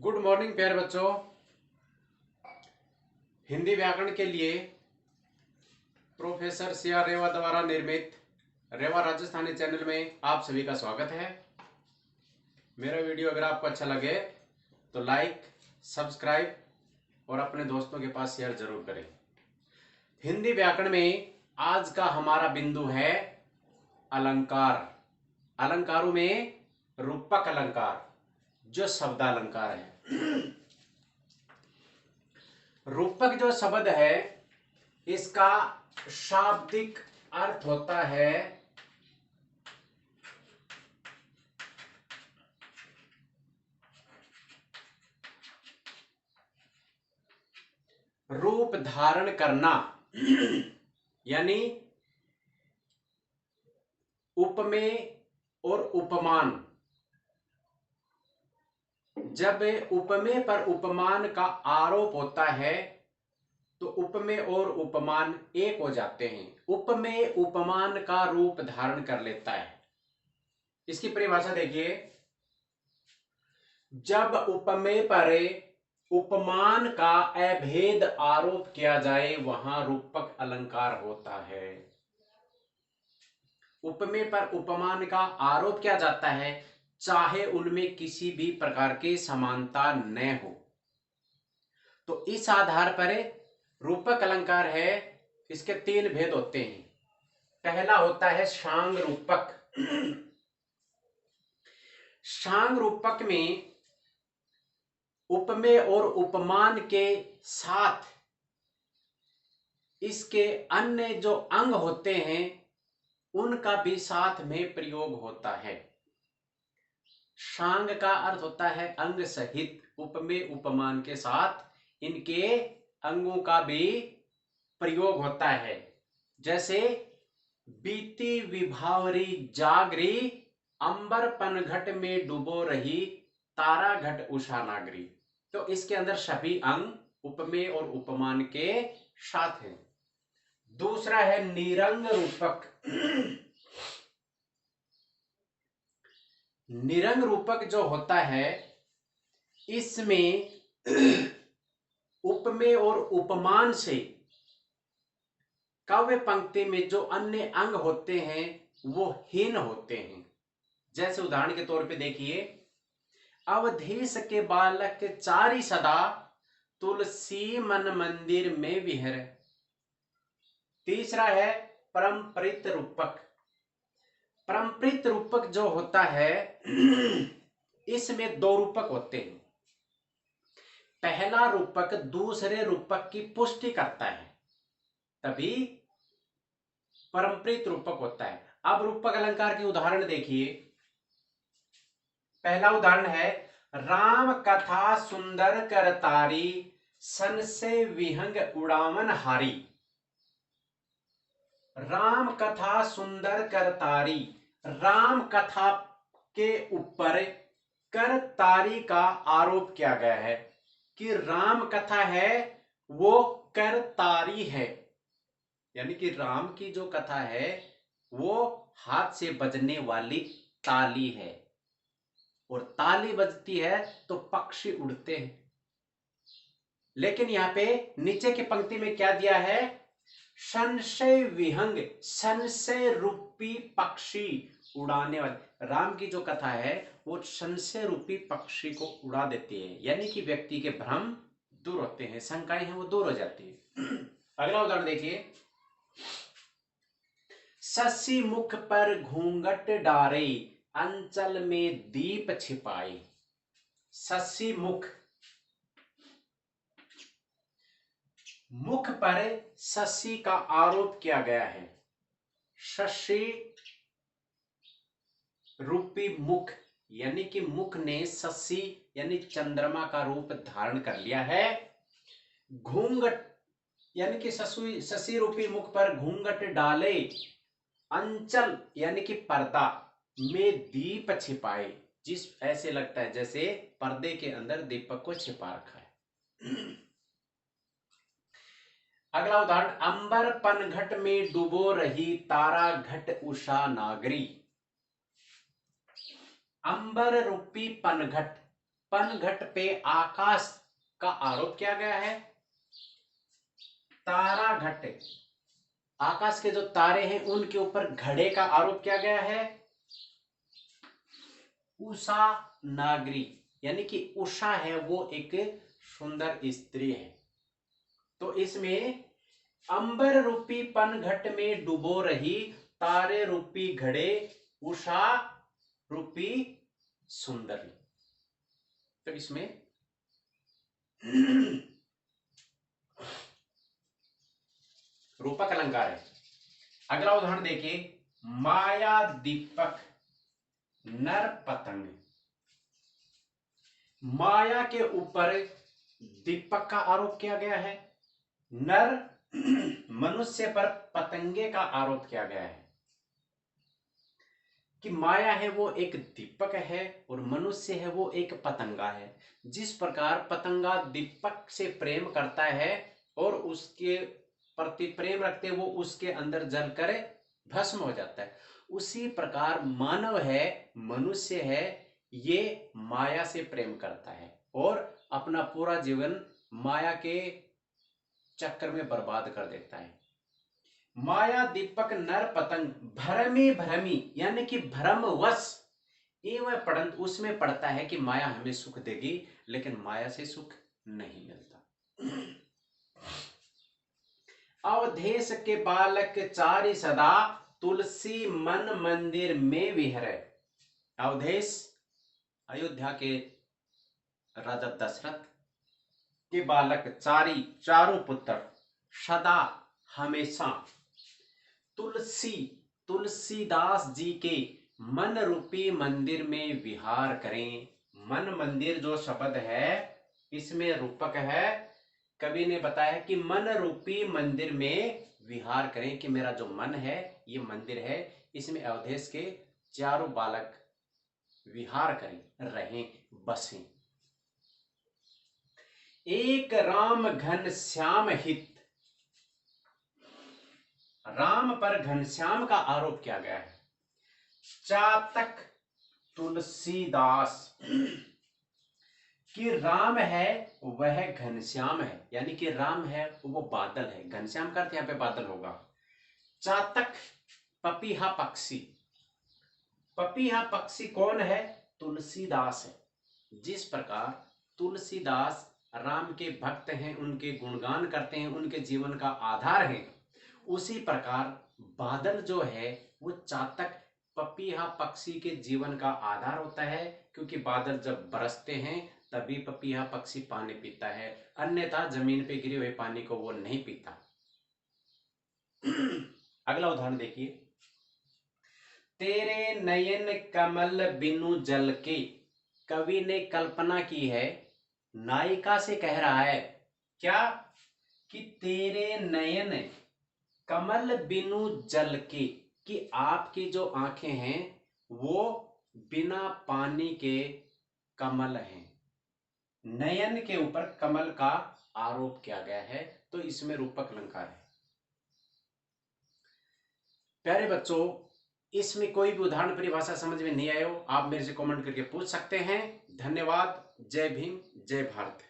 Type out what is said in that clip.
Good morning प्यारे बच्चों। हिंदी व्याकरण के लिए प्रोफेसर सी आर रेवा द्वारा निर्मित रेवा राजस्थानी चैनल में आप सभी का स्वागत है। मेरा वीडियो अगर आपको अच्छा लगे तो लाइक, सब्सक्राइब और अपने दोस्तों के पास शेयर जरूर करें। हिंदी व्याकरण में आज का हमारा बिंदु है अलंकार। अलंकारों में रूपक अलंकार जो शब्दालंकार है। रूपक जो शब्द है इसका शाब्दिक अर्थ होता है रूप धारण करना। यानी उपमेय और उपमान। जब उपमेय पर उपमान का आरोप होता है तो उपमेय और उपमान एक हो जाते हैं। उपमेय उपमान का रूप धारण कर लेता है। इसकी परिभाषा देखिए, जब उपमेय पर उपमान का अभेद आरोप किया जाए वहां रूपक अलंकार होता है। उपमेय पर उपमान का आरोप किया जाता है चाहे उनमें किसी भी प्रकार की समानता न हो। तो इस आधार पर रूपक अलंकार है, इसके तीन भेद होते हैं। पहला होता है शांग रूपक। शांग रूपक में उपमेय और उपमान के साथ इसके अन्य जो अंग होते हैं उनका भी साथ में प्रयोग होता है। शांग का अर्थ होता है अंग सहित। उपमेय उपमान के साथ इनके अंगों का भी प्रयोग होता है। जैसे बीती विभावरी जागरी, अंबर पनघट में डूबो रही, तारा घट उषा नागरी। तो इसके अंदर सभी अंग उपमेय और उपमान के साथ हैं। दूसरा है निरंग रूपक। निरंग रूपक जो होता है इसमें उपमेय और उपमान से काव्य पंक्ति में जो अन्य अंग होते हैं वो हीन होते हैं। जैसे उदाहरण के तौर पे देखिए, अवधेश के बालक चारि सदा, तुलसी मन मंदिर में विहर। तीसरा है परंपरित रूपक। परंपरित रूपक जो होता है इसमें दो रूपक होते हैं। पहला रूपक दूसरे रूपक की पुष्टि करता है, तभी परंपरित रूपक होता है। अब रूपक अलंकार के उदाहरण देखिए। पहला उदाहरण है, राम कथा सुंदर करतारी, सन से विहंग उड़ावन हारी। राम कथा सुंदर करतारी, राम कथा के ऊपर करतारी का आरोप किया गया है कि राम कथा है वो करतारी है। यानी कि राम की जो कथा है वो हाथ से बजने वाली ताली है, और ताली बजती है तो पक्षी उड़ते हैं। लेकिन यहां पे नीचे की पंक्ति में क्या दिया है, संशय विहंग, संशय रूपी पक्षी उड़ाने वाले। राम की जो कथा है वो संशय रूपी पक्षी को उड़ा देती है, यानी कि व्यक्ति के भ्रम दूर होते हैं, शंकाएं हैं वो दूर हो जाती है। अगला उदाहरण देखिए, शशि मुख पर घूंघट डारे, अंचल में दीप छिपाए। शशि मुख, मुख पर शशि का आरोप किया गया है। शशि रूपी मुख, यानी कि मुख ने शशि यानी चंद्रमा का रूप धारण कर लिया है। घूंघट यानी कि शशि रूपी मुख पर घूंघट डाले, अंचल यानी कि पर्दा में दीप छिपाए। जिस ऐसे लगता है जैसे पर्दे के अंदर दीपक को छिपा रखा है। अगला उदाहरण, अंबर पनघट में डूबो रही, तारा घट उषा नागरी। अंबर रूपी पनघट, पनघट पे आकाश का आरोप किया गया है। तारा घट, आकाश के जो तारे हैं उनके ऊपर घड़े का आरोप किया गया है। उषा नागरी, यानी कि उषा है वो एक सुंदर स्त्री है। तो इसमें अंबर रूपी पनघट में डुबो रही तारे रूपी घड़े उषा रूपी सुंदरी। तो इसमें रूपक अलंकार है। अगला उदाहरण देखिए, माया दीपक नर पतंग। माया के ऊपर दीपक का आरोप किया गया है, नर मनुष्य पर पतंगे का आरोप किया गया है। कि माया है वो एक दीपक है और मनुष्य है वो एक पतंगा है। जिस प्रकार पतंगा दीपक से प्रेम करता है और उसके प्रति प्रेम रखते वो उसके अंदर जलकर भस्म हो जाता है, उसी प्रकार मानव है, मनुष्य है, ये माया से प्रेम करता है और अपना पूरा जीवन माया के चक्कर में बर्बाद कर देता है। माया दीपक नर पतंग भ्रमी भ्रमी, यानी कि भ्रमवश एवं पड़ंत, उसमें पड़ता है कि माया हमें सुख देगी, लेकिन माया से सुख नहीं मिलता। अवधेश के बालक चारि सदा तुलसी मन मंदिर में विहरे। अवधेश अयोध्या के राजा दशरथ के बालक चारि, चारों पुत्र, सदा हमेशा तुलसी तुलसीदास जी के मन रूपी मंदिर में विहार करें। मन मंदिर जो शब्द है इसमें रूपक है। कवि ने बताया कि मन रूपी मंदिर में विहार करें, कि मेरा जो मन है ये मंदिर है, इसमें अवधेश के चारों बालक विहार करें, रहें, बसें। एक राम घन श्याम हित, राम पर घनश्याम का आरोप किया गया है। चातक तुलसीदास, कि राम है वह घनश्याम है, यानी कि राम है वो बादल है, घनश्याम का अर्थ यहां पे बादल होगा। चातक पपीहा पक्षी, पपीहा पक्षी कौन है? तुलसीदास है। जिस प्रकार तुलसीदास राम के भक्त हैं, उनके गुणगान करते हैं, उनके जीवन का आधार है, उसी प्रकार बादल जो है वो चातक पपीहा पक्षी के जीवन का आधार होता है, क्योंकि बादल जब बरसते हैं तभी पपीहा पक्षी पानी पीता है, अन्यथा जमीन पे गिरे हुए पानी को वो नहीं पीता। अगला उदाहरण देखिए, तेरे नयन कमल बिनु जल के। कवि ने कल्पना की है, नायिका से कह रहा है क्या, कि तेरे नयन कमल बिनु जल के, कि आपकी जो आंखें हैं वो बिना पानी के कमल हैं। नयन के ऊपर कमल का आरोप किया गया है, तो इसमें रूपक अलंकार है। प्यारे बच्चों, इसमें कोई भी उदाहरण परिभाषा समझ में नहीं आए हो, आप मेरे से कमेंट करके पूछ सकते हैं। धन्यवाद। जय भीम, जय भारत।